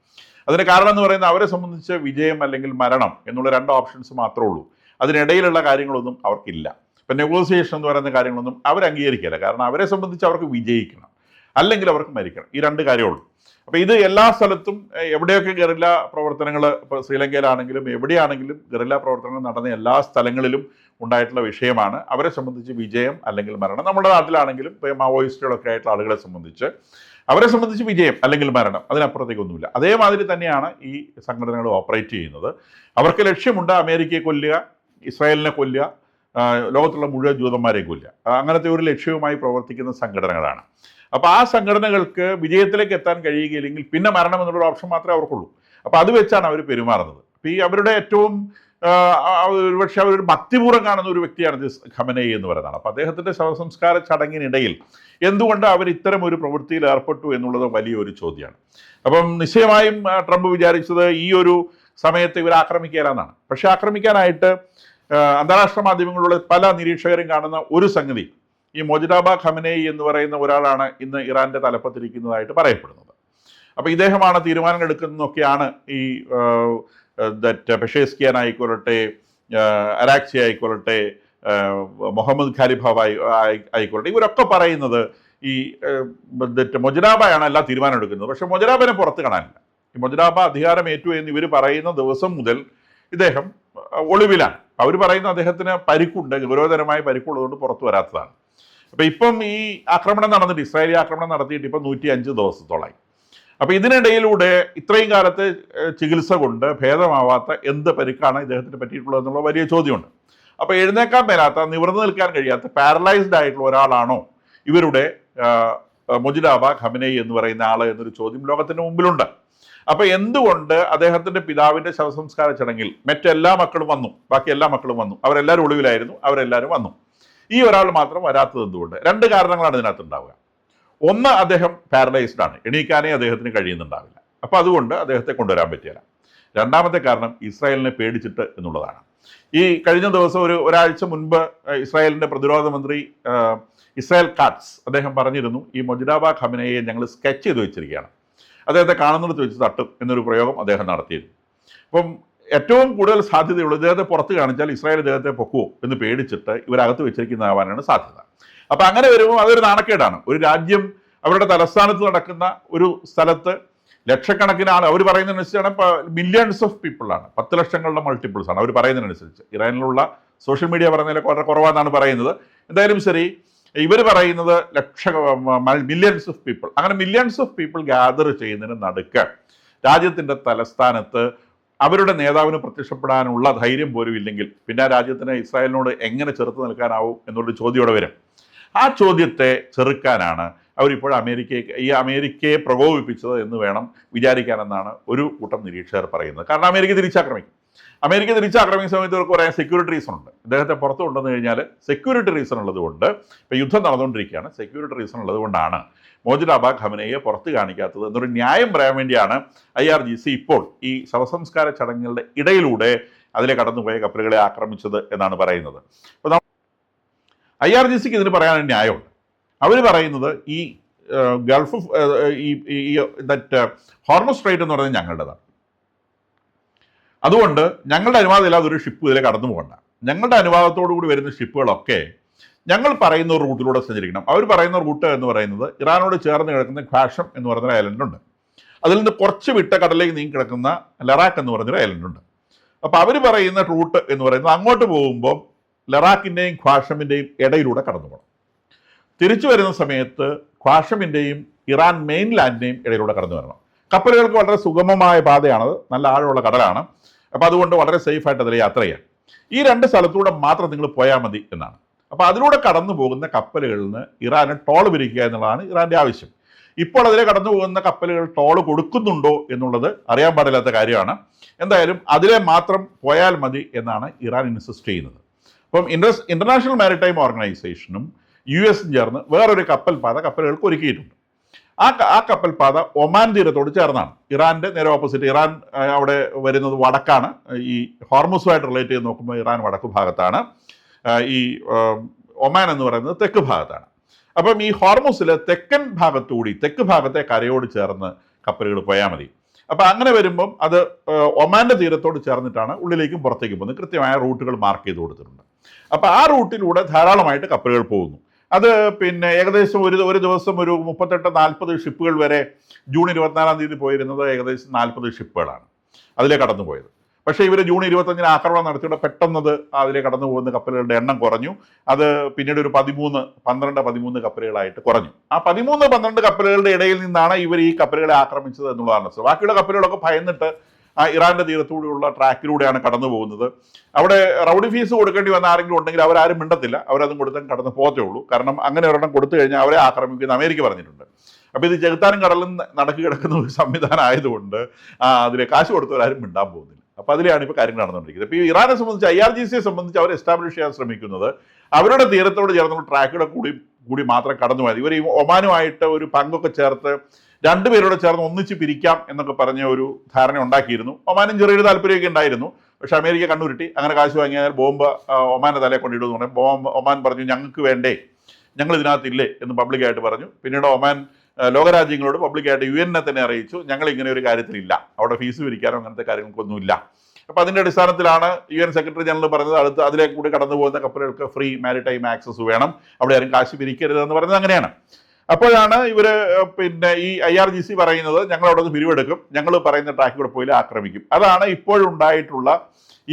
അതിന് കാരണം എന്ന് പറയുന്നത് അവരെ സംബന്ധിച്ച് വിജയം അല്ലെങ്കിൽ മരണം എന്നുള്ള 2 ഓപ്ഷൻസ് മാത്രമേ ഉള്ളൂ. അതിനിടയിലുള്ള കാര്യങ്ങളൊന്നും അവർക്കില്ല. ഇപ്പം നെഗോസിയേഷൻ എന്ന് പറയുന്ന കാര്യങ്ങളൊന്നും അവർ അംഗീകരിക്കില്ല. കാരണം അവരെ സംബന്ധിച്ച് അവർക്ക് വിജയിക്കണം, അല്ലെങ്കിൽ അവർക്ക് മരിക്കണം. ഈ 2 കാര്യമുള്ളൂ. അപ്പോൾ ഇത് എല്ലാ സ്ഥലത്തും എവിടെയൊക്കെ ഗറില്ല പ്രവർത്തനങ്ങൾ, ഇപ്പോൾ ശ്രീലങ്കയിലാണെങ്കിലും എവിടെയാണെങ്കിലും ഗറില്ല പ്രവർത്തനങ്ങൾ നടന്ന എല്ലാ സ്ഥലങ്ങളിലും ഉണ്ടായിട്ടുള്ള വിഷയമാണ് അവരെ സംബന്ധിച്ച് വിജയം അല്ലെങ്കിൽ മരണം. നമ്മുടെ നാട്ടിലാണെങ്കിലും ഇപ്പോൾ മാവോയിസ്റ്റുകളൊക്കെ ആയിട്ടുള്ള ആളുകളെ സംബന്ധിച്ച് അവരെ സംബന്ധിച്ച് വിജയം അല്ലെങ്കിൽ മരണം, അതിനപ്പുറത്തേക്കൊന്നുമില്ല. അതേമാതിരി തന്നെയാണ് ഈ സംഘടനകൾ ഓപ്പറേറ്റ് ചെയ്യുന്നത്. അവർക്ക് ലക്ഷ്യമുണ്ട് അമേരിക്കയെ കൊല്ലുക, ഇസ്രായേലിനെ കൊല്ലുക, ലോകത്തുള്ള മുഴുവൻ ജൂതന്മാരെ കൊല്ലുക. അങ്ങനത്തെ ഒരു ലക്ഷ്യവുമായി പ്രവർത്തിക്കുന്ന സംഘടനകളാണ്. അപ്പോൾ ആ സംഘടനകൾക്ക് വിജയത്തിലേക്ക് എത്താൻ കഴിയുകയില്ലെങ്കിൽ പിന്നെ മരണം എന്നുള്ളൊരു ഓപ്ഷൻ മാത്രമേ അവർക്കുള്ളൂ. അപ്പോൾ അത് വെച്ചാണ് അവർ പെരുമാറുന്നത്. അപ്പോൾ ഈ അവരുടെ ഏറ്റവും ഒരുപക്ഷെ അവരൊരു ഭക്തിപൂർവ്വം കാണുന്ന ഒരു വ്യക്തിയാണ് ഖമനേയി എന്ന് പറയുന്നതാണ്. അപ്പോൾ അദ്ദേഹത്തിൻ്റെ ശവസംസ്കാര ചടങ്ങിനിടയിൽ എന്തുകൊണ്ട് അവർ ഇത്തരം ഒരു പ്രവൃത്തിയിൽ ഏർപ്പെട്ടു എന്നുള്ളത് വലിയൊരു ചോദ്യമാണ്. അപ്പം നിശ്ചയമായും ട്രംപ് വിചാരിച്ചത് ഈ ഒരു സമയത്ത് ഇവർ ആക്രമിക്കാനാണ്. പക്ഷേ ആക്രമിക്കാനായിട്ട് അന്താരാഷ്ട്ര മാധ്യമങ്ങളിലുള്ള പല നിരീക്ഷകരും കാണുന്ന ഒരു സംഗതി, ഈ മൊജ്തബ ഖമനേയി എന്ന് പറയുന്ന ഒരാളാണ് ഇന്ന് ഇറാൻ്റെ തലപ്പത്തിരിക്കുന്നതായിട്ട് പറയപ്പെടുന്നത്. അപ്പോൾ ഇദ്ദേഹമാണ് തീരുമാനങ്ങൾ എടുക്കുന്നതൊക്കെയാണ് ഈ പെഷേസ്കിയാൻ ആയിക്കൊള്ളട്ടെ, അരാക്സി ആയിക്കൊള്ളട്ടെ, മുഹമ്മദ് ഖാലിഫാവ് ആയിക്കൊള്ളട്ടെ, ഇവരൊക്കെ പറയുന്നത് ഈ മൊജ്തബയാണ് എല്ലാ തീരുമാനം എടുക്കുന്നത്. പക്ഷെ മൊജ്തബനെ പുറത്ത് കാണാനില്ല. ഈ മൊജ്തബ അധികാരമേറ്റു എന്ന് ഇവർ പറയുന്ന ദിവസം മുതൽ ഇദ്ദേഹം ഒളിവിലാണ്. അവർ പറയുന്ന അദ്ദേഹത്തിന് പരിക്കുണ്ട്, ഗൗരവതരമായ പരിക്കുള്ളതുകൊണ്ട് പുറത്തു വരാത്തതാണ്. അപ്പോൾ ഇപ്പം ഈ ആക്രമണം നടന്നിട്ട്, ഇസ്രായേലി ആക്രമണം നടത്തിയിട്ട് ഇപ്പം 105 ദിവസത്തോളായി. അപ്പോൾ ഇതിനിടയിലൂടെ ഇത്രയും കാലത്തെ ചികിത്സ കൊണ്ട് ഭേദമാവാത്ത എന്ത് പരിക്കാണ് ഇദ്ദേഹത്തിന് പറ്റിയിട്ടുള്ളത് എന്നുള്ള വലിയ ചോദ്യമുണ്ട്. അപ്പോൾ എഴുന്നേക്കാൻ മേലാത്ത, നിവർന്നു നിൽക്കാൻ കഴിയാത്ത, പാരലൈസ്ഡ് ആയിട്ടുള്ള ഒരാളാണോ ഇവരുടെ മൊജ്തബ ഖമനേയി എന്ന് പറയുന്ന ആൾ എന്നൊരു ചോദ്യം ലോകത്തിന് മുമ്പിലുണ്ട്. അപ്പോൾ എന്തുകൊണ്ട് അദ്ദേഹത്തിൻ്റെ പിതാവിൻ്റെ ശവസംസ്കാര ചടങ്ങിൽ മറ്റെല്ലാ മക്കളും വന്നു, ബാക്കി എല്ലാ മക്കളും വന്നു, അവരെല്ലാവരും ഒളിവിലായിരുന്നു, അവരെല്ലാവരും വന്നു, ഈ ഒരാൾ മാത്രം വരാത്തത് എന്തുകൊണ്ട്? 2 കാരണങ്ങളാണ് ഇതിനകത്ത് ഉണ്ടാവുക. ഒന്ന്, അദ്ദേഹം പാരലൈസ്ഡ് ആണ്, എണീക്കാനേ അദ്ദേഹത്തിന് കഴിയുന്നുണ്ടാവില്ല. അപ്പോൾ അതുകൊണ്ട് അദ്ദേഹത്തെ കൊണ്ടുവരാൻ പറ്റില്ല. രണ്ടാമത്തെ കാരണം ഇസ്രായേലിനെ പേടിച്ചിട്ട് എന്നുള്ളതാണ്. ഈ കഴിഞ്ഞ ദിവസം ഒരാഴ്ച മുൻപ് ഇസ്രായേലിൻ്റെ പ്രതിരോധ മന്ത്രി ഇസ്രായേൽ കാറ്റ്സ് അദ്ദേഹം പറഞ്ഞിരുന്നു, ഈ മൊജ്തബ ഖമനേയിയെ ഞങ്ങൾ സ്കെച്ച് ചെയ്ത് വെച്ചിരിക്കുകയാണ്, അദ്ദേഹത്തെ കാണുന്നിടത്ത് വെച്ച് തട്ടും എന്നൊരു പ്രയോഗം അദ്ദേഹം നടത്തിയിരുന്നു. അപ്പം ഏറ്റവും കൂടുതൽ സാധ്യതയുള്ളത് ഇദ്ദേഹത്തെ പുറത്ത് കാണിച്ചാൽ ഇസ്രായേൽ ഇദ്ദേഹത്തെ പൊക്കുവോ എന്ന് പേടിച്ചിട്ട് ഇവരകത്ത് വെച്ചിരിക്കുന്നതാവാനാണ് സാധ്യത. അപ്പം അങ്ങനെ വരുമ്പോൾ അതൊരു നാണക്കേടാണ്. ഒരു രാജ്യം അവരുടെ തലസ്ഥാനത്ത് നടക്കുന്ന ഒരു സ്ഥലത്ത് ലക്ഷക്കണക്കിന് ആൾ, അവർ പറയുന്നതനുസരിച്ചാണ്, മില്യൺസ് ഓഫ് പീപ്പിളാണ്, 10 ലക്ഷങ്ങളുടെ മൾട്ടിപ്പിൾസ് ആണ് അവർ പറയുന്നതിനനുസരിച്ച്. ഇറാനിലുള്ള സോഷ്യൽ മീഡിയ പറയുന്നതിലൊക്കെ വളരെ കുറവാണെന്നാണ് പറയുന്നത്. എന്തായാലും ശരി, ഇവർ പറയുന്നത് മില്യൺസ് ഓഫ് പീപ്പിൾ. അങ്ങനെ മില്യൺസ് ഓഫ് പീപ്പിൾ ഗ്യാദർ ചെയ്യുന്നതിന് നടുക്ക് രാജ്യത്തിൻ്റെ തലസ്ഥാനത്ത് അവരുടെ നേതാവിന് പ്രത്യക്ഷപ്പെടാനുള്ള ധൈര്യം പോലും ഇല്ലെങ്കിൽ പിന്നെ ആ രാജ്യത്തിന് ഇസ്രായേലിനോട് എങ്ങനെ ചെറുത്ത് നിൽക്കാനാവും എന്നുള്ളൊരു ചോദ്യോടെ വരും. ആ ചോദ്യത്തെ ചെറുക്കാനാണ് അവരിപ്പോൾ അമേരിക്കയെ പ്രകോപിപ്പിച്ചത് എന്ന് വേണം വിചാരിക്കാനെന്നാണ് ഒരു കൂട്ടം നിരീക്ഷകർ പറയുന്നത്. കാരണം അമേരിക്ക തിരിച്ചാക്രമിക്കുന്ന സമയത്ത് ഇവർക്ക് കുറേ സെക്യൂരിറ്റി റീസൺ ഉണ്ട്. ഇദ്ദേഹത്തെ പുറത്തു കൊണ്ടുവന്നു കഴിഞ്ഞാൽ സെക്യൂരിറ്റി റീസൺ ഉള്ളതുകൊണ്ട്, ഇപ്പോൾ യുദ്ധം നടന്നുകൊണ്ടിരിക്കുകയാണ്, സെക്യൂരിറ്റി റീസൺ ഉള്ളതുകൊണ്ടാണ് മൊജ്തബ ഖമനേയിയെ പുറത്ത് കാണിക്കാത്തത് എന്നൊരു ന്യായം പറയാൻ വേണ്ടിയാണ് IRGC ഇപ്പോൾ ഈ ശവസംസ്കാര ചടങ്ങുകളുടെ ഇടയിലൂടെ അതിലെ കടന്നുപോയ കപ്പലുകളെ ആക്രമിച്ചത് എന്നാണ് പറയുന്നത്. അപ്പോൾ IRGCക്ക് ഇതിന് പറയാനൊരു ന്യായമുണ്ട്. അവർ പറയുന്നത് ഈ ഗൾഫ് ഹോർമസ് സ്ട്രൈറ്റ് എന്ന് പറയുന്നത് ഞങ്ങളുടേതാണ്, അതുകൊണ്ട് ഞങ്ങളുടെ അനുവാദം ഇല്ലാതെ ഒരു ഷിപ്പ് ഇതിലെ കടന്നു പോകണ്ട. ഞങ്ങളുടെ അനുവാദത്തോടു കൂടി വരുന്ന ഷിപ്പുകളൊക്കെ ഞങ്ങൾ പറയുന്ന റൂട്ടിലൂടെ സഞ്ചരിക്കണം. അവർ പറയുന്ന റൂട്ട് എന്ന് പറയുന്നത് ഇറാനോട് ചേർന്ന് കിടക്കുന്ന ഖ്വാഷം എന്ന് പറയുന്ന ഐലൻഡുണ്ട്, അതിൽ നിന്ന് കുറച്ച് വിട്ട കടലിലേക്ക് നീങ്ങി കിടക്കുന്ന ലറാക്ക് എന്ന് പറഞ്ഞൊരു ഐലൻഡുണ്ട്. അപ്പോൾ അവർ പറയുന്ന റൂട്ട് എന്ന് പറയുന്നത് അങ്ങോട്ട് പോകുമ്പോൾ ലറാക്കിൻ്റെയും ഖ്വാഷമിൻ്റെയും ഇടയിലൂടെ കടന്നു പോകണം. തിരിച്ചു വരുന്ന സമയത്ത് ഖ്വാഷമിൻ്റെയും ഇറാൻ മെയിൻ ലാൻഡിൻ്റെയും ഇടയിലൂടെ കടന്നു വരണം. കപ്പലുകൾക്ക് വളരെ സുഗമമായ പാതയാണത്, നല്ല ആഴമുള്ള കടലാണ്. അപ്പോൾ അതുകൊണ്ട് വളരെ സേഫായിട്ട് അതിൽ യാത്ര ചെയ്യാം. ഈ 2 സ്ഥലത്തൂടെ മാത്രം നിങ്ങൾ പോയാൽ മതി എന്നാണ്. അപ്പോൾ അതിലൂടെ കടന്നു പോകുന്ന കപ്പലുകളിൽ നിന്ന് ഇറാന് ടോൾ പിരിക്കുക എന്നുള്ളതാണ് ഇറാൻ്റെ ആവശ്യം. ഇപ്പോൾ അതിലെ കടന്നു പോകുന്ന കപ്പലുകൾ ടോൾ കൊടുക്കുന്നുണ്ടോ എന്നുള്ളത് അറിയാൻ പാടില്ലാത്ത കാര്യമാണ്. എന്തായാലും അതിലെ മാത്രം പോയാൽ മതി എന്നാണ് ഇറാൻ ഇൻസിസ്റ്റ് ചെയ്യുന്നത്. അപ്പം ഇന്റർനാഷണൽ മാരിടൈം ഓർഗനൈസേഷനും US ചേർന്ന് വേറൊരു കപ്പൽ പാത കപ്പലുകൾക്ക് ഒരുക്കിയിട്ടുണ്ട്. ആ കപ്പൽപാത ഒമാൻ തീരത്തോട് ചേർന്നാണ്. ഇറാൻ്റെ നേരെ ഓപ്പോസിറ്റ്. ഇറാൻ അവിടെ വരുന്നത് വടക്കാണ്. ഈ ഹോർമുസുമായിട്ട് റിലേറ്റ് ചെയ്ത് നോക്കുമ്പോൾ ഇറാൻ വടക്ക് ഭാഗത്താണ്, ഈ ഒമാൻ എന്ന് പറയുന്നത് തെക്ക് ഭാഗത്താണ്. അപ്പം ഈ ഹോർമുസിൽ തെക്കൻ ഭാഗത്തുകൂടി, തെക്ക് ഭാഗത്തെ കരയോട് ചേർന്ന് കപ്പലുകൾ പോയാൽ മതി. അപ്പം അങ്ങനെ വരുമ്പം അത് ഒമാൻ്റെ തീരത്തോട് ചേർന്നിട്ടാണ് ഉള്ളിലേക്കും പുറത്തേക്കും പോകുന്നത്. കൃത്യമായ റൂട്ടുകൾ മാർക്ക് ചെയ്ത് കൊടുത്തിട്ടുണ്ട്. അപ്പോൾ ആ റൂട്ടിലൂടെ ധാരാളമായിട്ട് കപ്പലുകൾ പോകുന്നു. അത് പിന്നെ ഏകദേശം ഒരു ദിവസം ഒരു 38-40 ഷിപ്പുകൾ വരെ ജൂൺ 24-ാം തീയതി പോയിരുന്നത് ഏകദേശം 40 ഷിപ്പുകളാണ് അതിലെ കടന്നു പോയത്. പക്ഷേ ഇവർ ജൂൺ 25-ന് ആക്രമണം നടത്തിയുടെ പെട്ടെന്നത് അതിലെ കടന്നു പോകുന്ന കപ്പലുകളുടെ എണ്ണം കുറഞ്ഞു. അത് പിന്നീട് ഒരു 13 കപ്പലുകളായിട്ട് കുറഞ്ഞു. ആ 13-12 കപ്പലുകളുടെ ഇടയിൽ നിന്നാണ് ഇവർ ഈ കപ്പലുകളെ ആക്രമിച്ചത് എന്നുള്ളതാണ്. ബാക്കിയുള്ള കപ്പലുകളൊക്കെ ഭയന്നിട്ട് ഇറാന്റെ തീരത്തൂടെയുള്ള ട്രാക്കിലൂടെയാണ് കടന്നു പോകുന്നത്. അവിടെ റൗഡി ഫീസ് കൊടുക്കേണ്ടി വന്ന ആരെങ്കിലും ഉണ്ടെങ്കിൽ അവരാരും മിണ്ടത്തില്ല, അവരതും കൊടുത്താൽ കടന്നു പോകത്തേ ഉള്ളൂ. കാരണം അങ്ങനെ ഒരെണ്ണം കൊടുത്തു കഴിഞ്ഞാൽ അവരെ ആക്രമിക്കുന്ന അമേരിക്ക പറഞ്ഞിട്ടുണ്ട്. അപ്പോൾ ഇത് ചെകുത്താനും കടലും നടക്കി കിടക്കുന്ന ഒരു സംവിധാനം ആയതുകൊണ്ട് അതിലെ കാശ് കൊടുത്തവരാരും മിണ്ടാൻ പോകുന്നില്ല. അപ്പോൾ അതിലെയാണ് ഇപ്പോൾ കാര്യങ്ങൾ നടന്നുകൊണ്ടിരിക്കുന്നത്. ഇപ്പോൾ ഈ ഇറാനെ സംബന്ധിച്ച് IRGCയെ സംബന്ധിച്ച് അവർ എസ്റ്റാബ്ലിഷ് ചെയ്യാൻ ശ്രമിക്കുന്നത് അവരുടെ തീരത്തോട് ചേർന്നുള്ള ട്രാക്കുകളെ കൂടി മാത്രം കടന്നു പോയത്. ഇവർ ഈ ഒമാനുമായിട്ട് ഒരു പങ്കൊക്കെ ചേർത്ത് രണ്ടുപേരോട് ചേർന്ന് ഒന്നിച്ച് പിരിക്കാം എന്നൊക്കെ പറഞ്ഞ ഒരു ധാരണ ഉണ്ടാക്കിയിരുന്നു. ഒമാനും ചെറിയൊരു താല്പര്യമൊക്കെ ഉണ്ടായിരുന്നു. പക്ഷേ അമേരിക്ക കണ്ണുരുട്ടി. അങ്ങനെ കാശ് വാങ്ങിയാൽ ബോംബ് ഒമാൻ്റെ തലയെ കൊണ്ടിടുമെന്ന് പറഞ്ഞു. ഒമാൻ പറഞ്ഞു ഞങ്ങൾക്ക് വേണ്ടേ, ഞങ്ങൾ ഇതിനകത്തില്ലേ എന്ന് പബ്ലിക്കായിട്ട് പറഞ്ഞു. പിന്നീട് ഒമാൻ ലോകരാജ്യങ്ങളോട് പബ്ലിക്കായിട്ട് UN തന്നെ അറിയിച്ചു ഞങ്ങൾ ഇങ്ങനെ ഒരു കാര്യത്തിലില്ല, അവിടെ ഫീസ് പിരിക്കാനോ അങ്ങനത്തെ കാര്യങ്ങൾക്കൊന്നുമില്ല. അപ്പോൾ അതിൻ്റെ അടിസ്ഥാനത്തിലാണ് UN സെക്രട്ടറി ജനറൽ പറഞ്ഞത് അതിലേക്ക് കൂടി കടന്നു പോകുന്ന കപ്പലുകൾക്ക് ഫ്രീ മാരിടൈം ആക്സസ് വേണം, അവിടെ ആരും കാശ് പിരിക്കരുതെന്ന് പറയുന്നത് അങ്ങനെയാണ്. അപ്പോഴാണ് ഇവർ പിന്നെ ഈ IRGC പറയുന്നത് ഞങ്ങൾ അവിടെ നിന്ന് പിരിവെടുക്കും, ഞങ്ങൾ പറയുന്ന ട്രാക്കിൽ കൂടെ പോയി ആക്രമിക്കും. അതാണ് ഇപ്പോഴുണ്ടായിട്ടുള്ള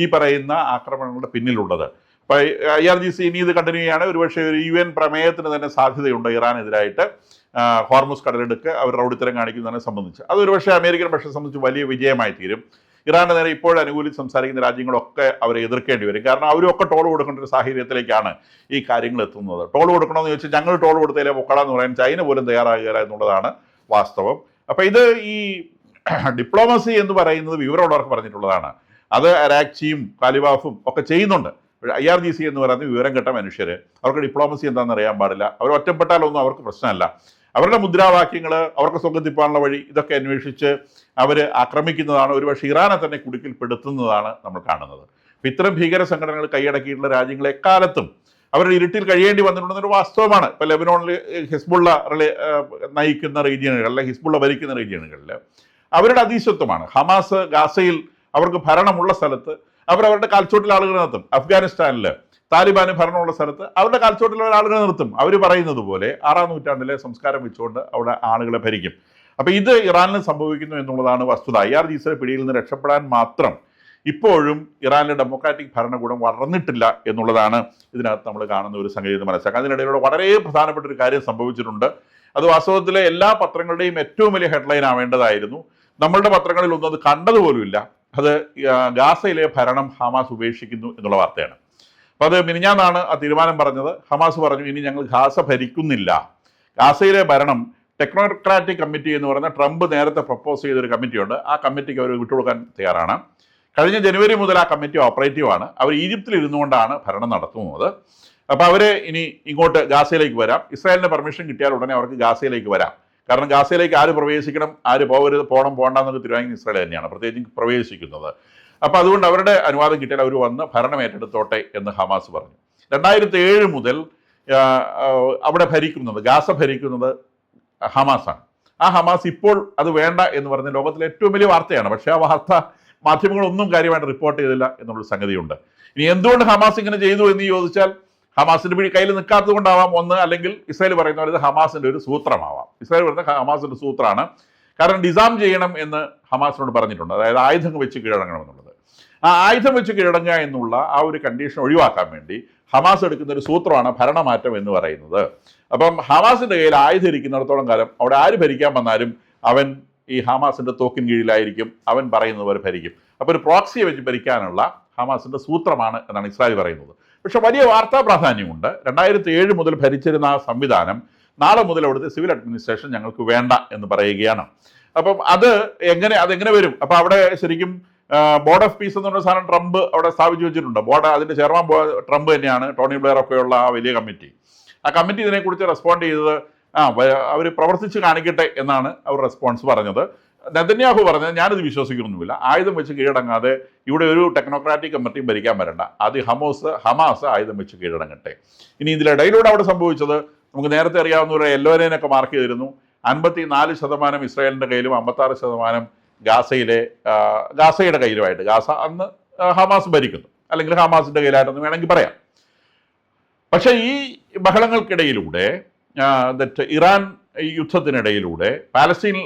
ഈ പറയുന്ന ആക്രമണങ്ങളുടെ പിന്നിലുള്ളത്. അപ്പോൾ IRGC ഇനി ഇത് കണ്ടിന്യൂ ചെയ്യാണ്. ഒരുപക്ഷെ ഒരു UN പ്രമേയത്തിന് തന്നെ സാധ്യതയുണ്ട് ഇറാനെതിരായിട്ട്. ഹോർമുസ് കടലെടുക്ക് അവർ റൗഡിത്തരം കാണിക്കുന്നതിനെ സംബന്ധിച്ച് അതൊരുപക്ഷെ അമേരിക്കൻ പക്ഷെ സംബന്ധിച്ച് വലിയ വിജയമായി തീരും. ഇറാന്റെ നേരെ ഇപ്പോൾ അനുകൂലിച്ച് സംസാരിക്കുന്ന രാജ്യങ്ങളൊക്കെ അവരെ എതിർക്കേണ്ടി വരും. കാരണം അവരൊക്കെ ടോൾ കൊടുക്കേണ്ട ഒരു സാഹചര്യത്തിലേക്കാണ് ഈ കാര്യങ്ങൾ എത്തുന്നത്. ടോൾ കൊടുക്കണമെന്ന് ചോദിച്ചാൽ ഞങ്ങൾ ടോൾ കൊടുത്തതിലെ പൊക്കളാന്ന് പറയാൻ ചൈന പോലും തയ്യാറാകുക എന്നുള്ളതാണ് വാസ്തവം. അപ്പം ഇത് ഈ ഡിപ്ലോമസി എന്ന് പറയുന്നത് വിവരമുള്ളവർക്ക് പറഞ്ഞിട്ടുള്ളതാണ്. അത് അരാക്ചിയും കാലിബാഫും ഒക്കെ ചെയ്യുന്നുണ്ട്. IRGC എന്ന് പറയുന്നത് വിവരം കെട്ട മനുഷ്യർ. അവർക്ക് ഡിപ്ലോമസി എന്താണെന്ന് അറിയാൻ പാടില്ല. അവർ ഒറ്റപ്പെട്ടാലൊന്നും അവർക്ക് പ്രശ്നമല്ല. അവരുടെ മുദ്രാവാക്യങ്ങൾ, അവർക്ക് സ്വന്തത്തിപ്പാനുള്ള വഴി ഇതൊക്കെ അന്വേഷിച്ച് അവർ ആക്രമിക്കുന്നതാണ്. ഒരുപക്ഷെ ഇറാനെ തന്നെ കുടുക്കിൽപ്പെടുത്തുന്നതാണ് നമ്മൾ കാണുന്നത്. അപ്പം ഇത്തരം ഭീകര സംഘടനകൾ കൈയടക്കിയിട്ടുള്ള രാജ്യങ്ങളെ എക്കാലത്തും അവരുടെ ഇരുട്ടിൽ കഴിയേണ്ടി വന്നിട്ടുണ്ടെന്നൊരു വാസ്തവമാണ്. ഇപ്പോൾ ലെബനോണിൽ ഹിസ്ബുള്ള നയിക്കുന്ന റീജിയനുകൾ, അല്ലെങ്കിൽ ഹിസ്ബുള്ള ഭരിക്കുന്ന റീജിയനുകളിൽ അവരുടെ അതീശത്വമാണ്. ഹമാസ് ഗാസയിൽ അവർക്ക് ഭരണമുള്ള സ്ഥലത്ത് അവരവരുടെ കാൽച്ചോട്ടിൽ ആളുകൾ നിർത്തും. അഫ്ഗാനിസ്ഥാനിൽ താലിബാന് ഭരണമുള്ള സ്ഥലത്ത് അവരുടെ കാൽച്ചോട്ടിലുള്ള ആളുകൾ നിർത്തും. അവർ പറയുന്നത് പോലെ 6-ാം നൂറ്റാണ്ടിലെ സംസ്കാരം വെച്ചുകൊണ്ട് അവിടെ ആളുകളെ ഭരിക്കും. അപ്പോൾ ഇത് ഇറാനിൽ സംഭവിക്കുന്നു എന്നുള്ളതാണ് വസ്തുത. IRGCയുടെ പിടിയിൽ നിന്ന് രക്ഷപ്പെടാൻ മാത്രം ഇപ്പോഴും ഇറാനിലെ ഡെമോക്രാറ്റിക് ഭരണകൂടം വളർന്നിട്ടില്ല എന്നുള്ളതാണ് ഇതിനകത്ത് നമ്മൾ കാണുന്ന ഒരു സംഗതി എന്ന് മനസ്സിലാക്കാം. അതിനിടയിലൂടെ വളരെ പ്രധാനപ്പെട്ട ഒരു കാര്യം സംഭവിച്ചിട്ടുണ്ട്. അത് വാസ്തവത്തിലെ എല്ലാ പത്രങ്ങളുടെയും ഏറ്റവും വലിയ ഹെഡ്ലൈൻ ആവേണ്ടതായിരുന്നു. നമ്മളുടെ പത്രങ്ങളിൽ ഒന്നും അത് കണ്ടതുപോലുമില്ല. അത് ഗാസയിലെ ഭരണം ഹമാസ് ഉപേക്ഷിക്കുന്നു എന്നുള്ള വാർത്തയാണ്. അപ്പോൾ അത് മിനിഞ്ഞാന്നാണ് ആ തീരുമാനം പറഞ്ഞത്. ഹമാസ് പറഞ്ഞു ഇനി ഞങ്ങൾ ഗാസ ഭരിക്കുന്നില്ല. ഗാസയിലെ ഭരണം ടെക്നോക്രാറ്റിക് കമ്മിറ്റി എന്ന് പറയുന്ന ട്രംപ് നേരത്തെ പ്രപ്പോസ് ചെയ്തൊരു കമ്മിറ്റിയുണ്ട്. ആ കമ്മിറ്റിക്ക് അവർ വിട്ടുകൊടുക്കാൻ തയ്യാറാണ്. കഴിഞ്ഞ ജനുവരി മുതൽ ആ കമ്മിറ്റി ഓപ്പറേറ്റീവാണ്. അവർ ഈജിപ്തിൽ ഇരുന്നുകൊണ്ടാണ് ഭരണം നടത്തുന്നത്. അപ്പോൾ അവർ ഇനി ഇങ്ങോട്ട് ഗാസയിലേക്ക് വരാം. ഇസ്രായേലിൻ്റെ പെർമിഷൻ കിട്ടിയാൽ ഉടനെ അവർക്ക് ഗാസയിലേക്ക് വരാം. കാരണം ഗാസയിലേക്ക് ആര് പ്രവേശിക്കണം, ആര് പോകണ്ടെന്നൊക്കെ തീരുമാനിക്കുന്ന ഇസ്രായേൽ തന്നെയാണ് പ്രത്യേകിച്ച് പ്രവേശിക്കുന്നത്. അപ്പോൾ അതുകൊണ്ട് അവരുടെ അനുവാദം കിട്ടിയാൽ അവർ വന്ന് ഭരണം ഏറ്റെടുത്തോട്ടെ എന്ന് ഹമാസ് പറഞ്ഞു. 2007 മുതൽ അവിടെ ഗാസ ഭരിക്കുന്നത് ഹമാസാണ്. ആ ഹമാസ് ഇപ്പോൾ അത് വേണ്ട എന്ന് പറഞ്ഞ ലോകത്തിലെ ഏറ്റവും വലിയ വാർത്തയാണ്. പക്ഷേ ആ വാർത്ത മാധ്യമങ്ങളൊന്നും കാര്യമായിട്ട് റിപ്പോർട്ട് ചെയ്തില്ല എന്നുള്ളൊരു സംഗതിയുണ്ട്. ഇനി എന്തുകൊണ്ട് ഹമാസ് ഇങ്ങനെ ചെയ്തു എന്ന് ചോദിച്ചാൽ ഹമാസിന്റെ പിടി കയ്യിൽ നിൽക്കാത്തത് കൊണ്ടാവാം ഒന്ന്, അല്ലെങ്കിൽ ഇസ്രായേൽ പറയുന്ന പോലെ ഇത് ഹമാസിന്റെ ഒരു സൂത്രമാവാം. ഇസ്രായേൽ പറയുന്ന ഹമാസിന്റെ സൂത്രമാണ്. കാരണം ഡിസാം ചെയ്യണം എന്ന് ഹമാസിനോട് പറഞ്ഞിട്ടുണ്ട്. അതായത് ആയുധങ്ങൾ വെച്ച് കീഴടങ്ങണം എന്നുള്ളത്. ആ ആയുധം വെച്ച് കീഴടങ്ങുക എന്നുള്ള ആ ഒരു കണ്ടീഷൻ ഒഴിവാക്കാൻ വേണ്ടി ഹമാസ് എടുക്കുന്ന ഒരു സൂത്രമാണ് ഭരണമാറ്റം എന്ന് പറയുന്നത്. അപ്പം ഹമാസിന്റെ കയ്യിൽ ആയുധം ഇരിക്കുന്നിടത്തോളം കാലം അവിടെ ആര് ഭരിക്കാൻ വന്നാലും അവൻ ഈ ഹമാസിന്റെ തോക്കിൻ കീഴിലായിരിക്കും, അവൻ പറയുന്നത് പോലെ ഭരിക്കും. അപ്പോൾ ഒരു പ്രോക്സിയെ വെച്ച് ഭരിക്കാനുള്ള ഹമാസിന്റെ സൂത്രമാണ് എന്നാണ് ഇസ്രായേൽ പറയുന്നത്. പക്ഷെ വലിയ വാർത്താ പ്രാധാന്യമുണ്ട്. 2007 മുതൽ ഭരിച്ചിരുന്ന ആ സംവിധാനം നാളെ മുതൽ അവിടുത്തെ സിവിൽ അഡ്മിനിസ്ട്രേഷൻ ഞങ്ങൾക്ക് വേണ്ട എന്ന് പറയുകയാണ്. അപ്പം അതെങ്ങനെ വരും? അപ്പം അവിടെ ശരിക്കും ബോർഡ് ഓഫ് പീസ് എന്ന് പറഞ്ഞ സാധനം ട്രംപ് അവിടെ സ്ഥാപിച്ചു വെച്ചിട്ടുണ്ട്. അതിൻ്റെ ചെയർമാൻ ട്രംപ് തന്നെയാണ്, ടോണി ബ്ലെയർ ഒക്കെയുള്ള ആ വലിയ കമ്മിറ്റി. ആ കമ്മിറ്റി ഇതിനെക്കുറിച്ച് റെസ്പോണ്ട് ചെയ്തത് അവർ പ്രവർത്തിച്ച് കാണിക്കട്ടെ എന്നാണ് അവർ റെസ്പോൺസ് പറഞ്ഞത്. നെതന്യാഹു പറഞ്ഞത് ഞാനിത് വിശ്വസിക്കുന്നൊന്നുമില്ല, ആയുധം വെച്ച് കീഴടങ്ങാതെ ഇവിടെ ഒരു ടെക്നോക്രാറ്റിക് കമ്മിറ്റിയും ഭരിക്കാൻ വരണ്ട, ആദ്യം ഹമാസ് ആയുധം വെച്ച് കീഴടങ്ങട്ടെ. ഇനി ഇതിലിടയിലൂടെ അവിടെ സംഭവിച്ചത് നമുക്ക് നേരത്തെ അറിയാവുന്ന ഒരു എല്ലോനൊക്കെ മാർക്ക് ചെയ്തിരുന്നു. 54% ഇസ്രായേലിൻ്റെ കയ്യിലും 56% ഗാസയുടെ കയ്യിലുമായിട്ട്. ഗാസ അന്ന് ഹമാസ് ഭരിക്കുന്നു, അല്ലെങ്കിൽ ഹമാസിൻ്റെ കയ്യിലായിട്ടെന്ന് വേണമെങ്കിൽ പറയാം. പക്ഷേ ഈ ബഹളങ്ങൾക്കിടയിലൂടെ ഇറാൻ യുദ്ധത്തിനിടയിലൂടെ പാലസ്തീൻ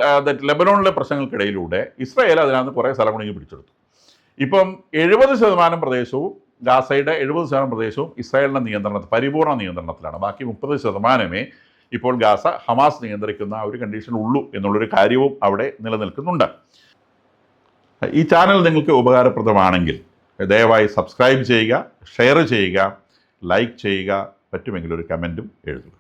ലെബനോണിലെ പ്രശ്നങ്ങൾക്കിടയിലൂടെ ഇസ്രായേൽ അതിനകത്ത് കുറേ സ്ഥലം കൂടി പിടിച്ചെടുത്തു. ഇപ്പം 70% പ്രദേശവും ഗാസയുടെ 70% പ്രദേശവും ഇസ്രായേലിൻ്റെ നിയന്ത്രണത്തിൽ, പരിപൂർണ നിയന്ത്രണത്തിലാണ്. ബാക്കി 30% ഇപ്പോൾ ഗാസ ഹമാസ് നിയന്ത്രിക്കുന്ന ഒരു കണ്ടീഷൻ ഉള്ളൂ എന്നുള്ളൊരു കാര്യവും അവിടെ നിലനിൽക്കുന്നുണ്ട്. ഈ ചാനൽ നിങ്ങൾക്ക് ഉപകാരപ്രദമാണെങ്കിൽ ദയവായി സബ്സ്ക്രൈബ് ചെയ്യുക, ഷെയർ ചെയ്യുക, ലൈക്ക് ചെയ്യുക, പറ്റുമെങ്കിൽ ഒരു കമൻറ്റും എഴുതുക.